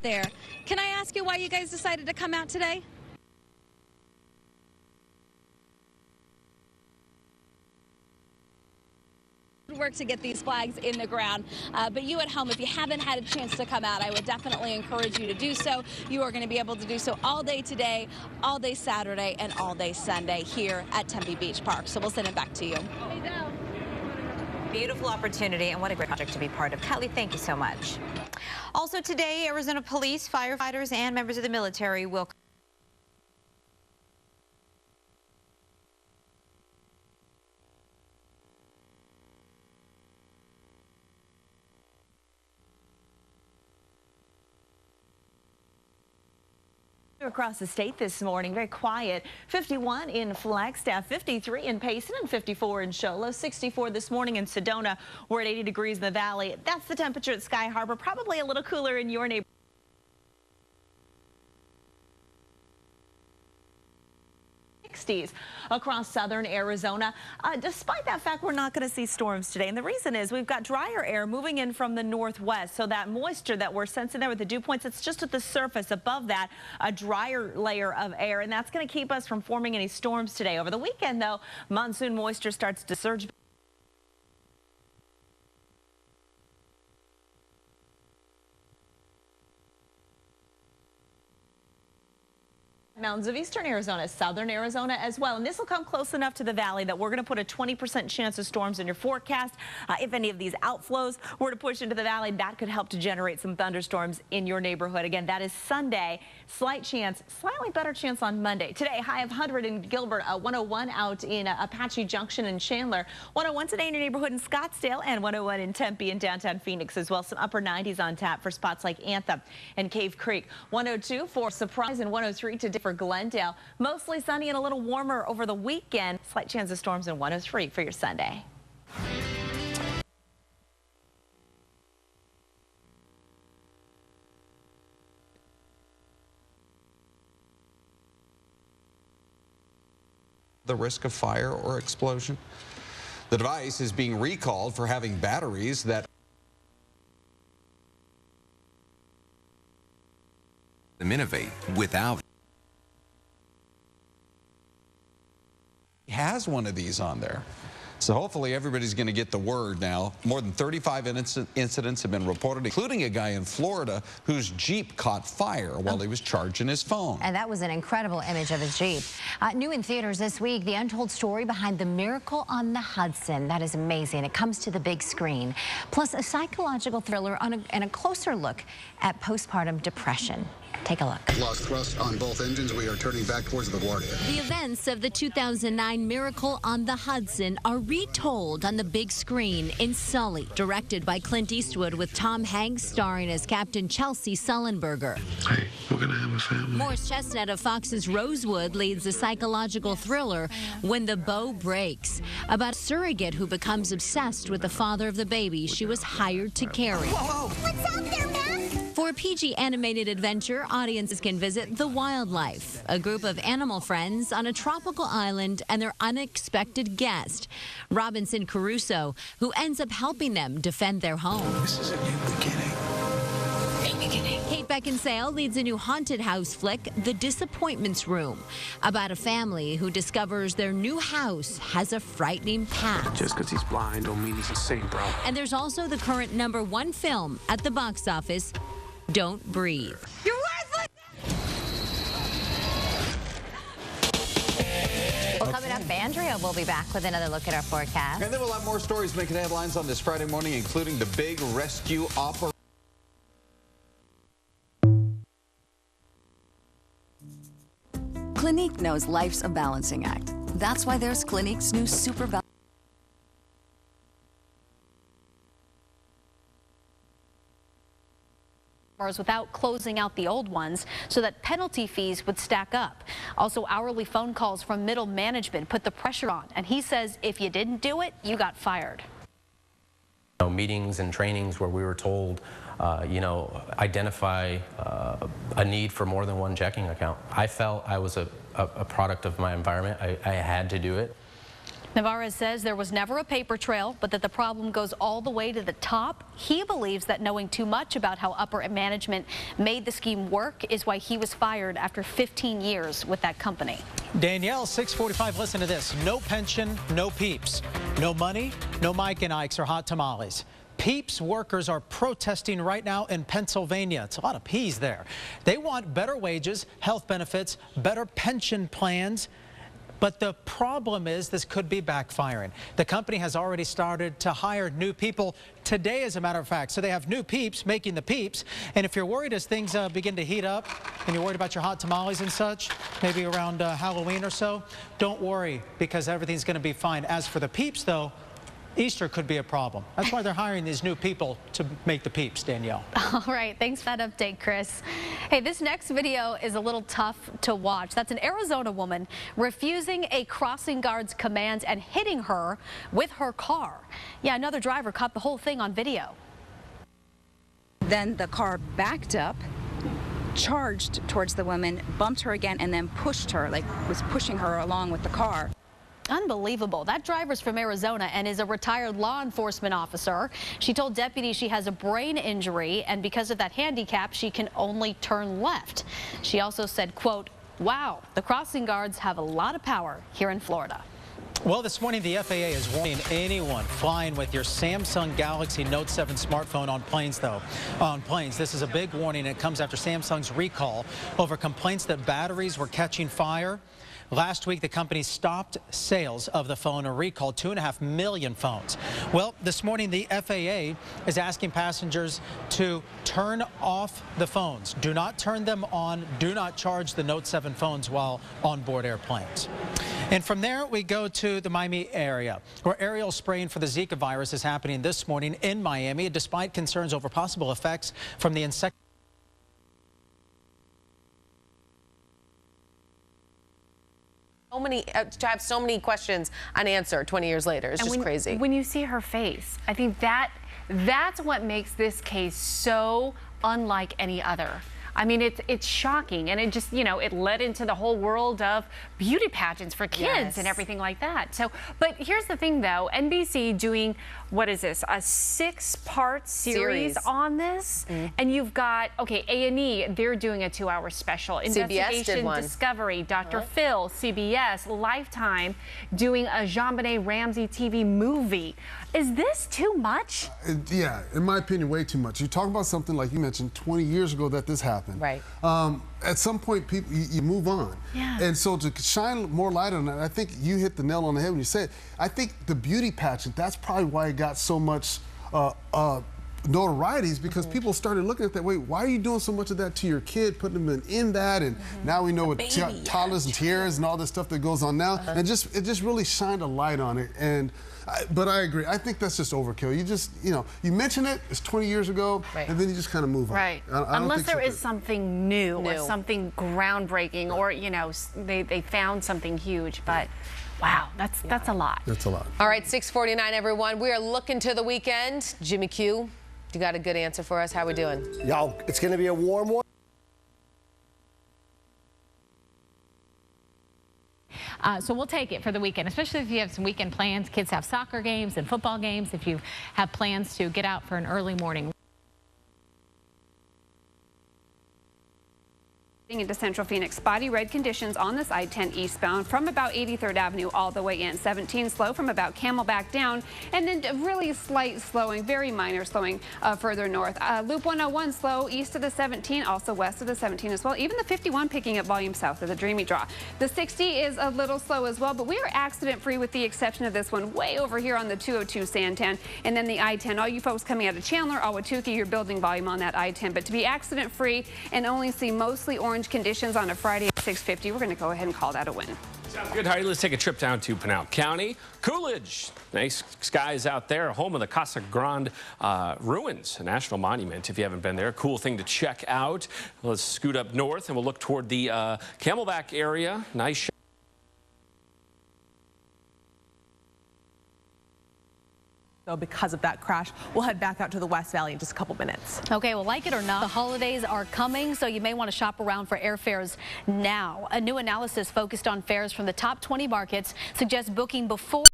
there. Can I ask you why you guys decided to come out today? Work to get these flags in the ground, but you at home, if you haven't had a chance to come out, I would definitely encourage you to do so. You are going to be able to do so all day today, all day Saturday, and all day Sunday here at Tempe Beach Park. So we'll send it back to you. Beautiful opportunity, and what a great project to be part of. Kelly, thank you so much. Also today, Arizona police, firefighters, and members of the military will across the state this morning. Very quiet. 51 in Flagstaff, 53 in Payson, and 54 in Show Low. 64 this morning in Sedona. We're at 80 degrees in the valley. That's the temperature at Sky Harbor. Probably a little cooler in your neighborhood. 60s across southern Arizona. Despite that fact, we're not going to see storms today. And the reason is we've got drier air moving in from the northwest. So that moisture that we're sensing there with the dew points, it's just at the surface. Above that, a drier layer of air. And that's going to keep us from forming any storms today. Over the weekend, though, monsoon moisture starts to surge. Mountains of eastern Arizona, southern Arizona as well. And this will come close enough to the valley that we're going to put a 20% chance of storms in your forecast. If any of these outflows were to push into the valley, that could help to generate some thunderstorms in your neighborhood. Again, that is Sunday. Slight chance, slightly better chance on Monday. Today, high of 100 in Gilbert, 101 out in Apache Junction and Chandler, 101 today in your neighborhood in Scottsdale, and 101 in Tempe and downtown Phoenix as well. Some upper 90s on tap for spots like Anthem and Cave Creek. 102 for Surprise and 103 to differ Glendale. Mostly sunny and a little warmer over the weekend. Slight chance of storms in 103 for your Sunday. The risk of fire or explosion. The device is being recalled for having batteries that innovate without. Has one of these on there. So hopefully everybody's going to get the word now. More than 35 incidents have been reported, including a guy in Florida whose Jeep caught fire while he was charging his phone. And that was an incredible image of his Jeep. New in theaters this week, the untold story behind The Miracle on the Hudson. That is amazing. It comes to the big screen. Plus a psychological thriller and a closer look at postpartum depression. Take a look. Lost thrust on both engines. We are turning back towards LaGuardia. The events of the 2009 Miracle on the Hudson are retold on the big screen in Sully, directed by Clint Eastwood with Tom Hanks starring as Captain Chelsea Sullenberger. Hey, we're going to have a family. Morris Chestnut of Fox's Rosewood leads the psychological thriller When the Bow Breaks, about a surrogate who becomes obsessed with the father of the baby she was hired to carry. Whoa. What's out there, man? For a PG animated adventure, audiences can visit The Wildlife, a group of animal friends on a tropical island and their unexpected guest, Robinson Crusoe, who ends up helping them defend their home. This is a new beginning. Kate Beckinsale leads a new haunted house flick, The Disappointments Room, about a family who discovers their new house has a frightening past. Just because he's blind don't mean he's insane, bro. And there's also the current #1 film at the box office, Don't Breathe. You're worthless! Well, coming up, Andrea will be back with another look at our forecast. And then we'll have more stories making headlines on this Friday morning, including the big rescue operation. Clinique knows life's a balancing act. That's why there's Clinique's new Super Balance. Without closing out the old ones so that penalty fees would stack up. Also, hourly phone calls from middle management put the pressure on, and he says if you didn't do it, you got fired. Meetings and trainings where we were told, identify a need for more than one checking account. I felt I was a product of my environment. I had to do it. Navarez says there was never a paper trail, but that the problem goes all the way to the top. He believes that knowing too much about how upper management made the scheme work is why he was fired after 15 years with that company. Danielle, 645, listen to this. No pension, no peeps. No money, no Mike and Ike's or hot tamales. Peeps workers are protesting right now in Pennsylvania. It's a lot of P's there. They want better wages, health benefits, better pension plans. But the problem is this could be backfiring. The company has already started to hire new people today, as a matter of fact. So they have new peeps making the peeps. And if you're worried as things begin to heat up and you're worried about your hot tamales and such, maybe around Halloween or so, don't worry, because everything's going to be fine. As for the peeps, though, Easter could be a problem. That's why they're hiring these new people to make the peeps, Danielle. All right, thanks for that update, Chris. Hey, this next video is a little tough to watch. That's an Arizona woman refusing a crossing guard's commands and hitting her with her car. Yeah, another driver caught the whole thing on video. Then the car backed up, charged towards the woman, bumped her again, and then pushed her, like was pushing her along with the car. Unbelievable. That driver's from Arizona and is a retired law enforcement officer. She told deputies she has a brain injury, and because of that handicap, she can only turn left. She also said, quote, "Wow, the crossing guards have a lot of power here in Florida." Well, this morning, the FAA is warning anyone flying with your Samsung Galaxy Note 7 smartphone on planes, This is a big warning. It comes after Samsung's recall over complaints that batteries were catching fire. Last week, the company stopped sales of the phone and recalled 2.5 million phones. Well, this morning, the FAA is asking passengers to turn off the phones. Do not turn them on. Do not charge the Note 7 phones while on board airplanes. And from there, we go to the Miami area, where aerial spraying for the Zika virus is happening this morning in Miami, despite concerns over possible effects from the insect. To have so many questions unanswered 20 years later. It's just crazy. When you see her face, I think that's what makes this case so unlike any other. I mean, it's shocking, and it just, it led into the whole world of beauty pageants for kids and everything like that. So, but here's the thing, though. NBC doing, what is this, a 6-part series on this? And you've got, okay, A&E, they're doing a 2-hour special. Investigation Discovery, Dr. Phil, CBS, Lifetime, doing a JonBenet Ramsey TV movie. Is this too much? Yeah, in my opinion, way too much. You're talking about something, like you mentioned, 20 years ago that this happened. Right. At some point, people, you move on. Yeah. And so to shine more light on that, I think you hit the nail on the head when you said, I think the beauty pageant, that's probably why it got so much notoriety, is because people started looking at that, wait, why are you doing so much of that to your kid, putting them in that, and now we know what toddlers and tiaras and all this stuff that goes on now, and it just really shined a light on it. And but I agree. I think that's just overkill. You just, you mention it, it's 20 years ago, and then you just kind of move on. Right. Unless there is something new or something groundbreaking, or, they found something huge. But wow, that's a lot. That's a lot. All right, 6:49, everyone. We are looking to the weekend. Jimmy Q, you got a good answer for us? How we doing? Y'all, it's going to be a warm one. So we'll take it for the weekend, especially if you have some weekend plans. Kids have soccer games and football games. If you have plans to get out for an early morning. Into Central Phoenix, spotty red conditions on this I-10 eastbound from about 83rd Avenue all the way in. 17 slow from about Camelback down, and then really slight slowing, very minor slowing further north. Loop 101 slow east of the 17, also west of the 17 as well. Even the 51 picking up volume south of the Dreamy Draw. The 60 is a little slow as well, but we are accident free with the exception of this one way over here on the 202 Santan, and then the I-10. All you folks coming out of Chandler, Ahwatukee, you're building volume on that I-10, but to be accident free and only see mostly orange conditions on a Friday at 6:50, we're going to go ahead and call that a win. Sounds good, Heidi. Let's take a trip down to Pinal County. Coolidge, nice skies out there, home of the Casa Grande ruins, a national monument. If you haven't been there, cool thing to check out. Let's scoot up north and we'll look toward the Camelback area. Nice. So because of that crash, we'll head back out to the West Valley in just a couple minutes. Okay, well, like it or not, the holidays are coming, so you may want to shop around for airfares now. A new analysis focused on fares from the top 20 markets suggests booking before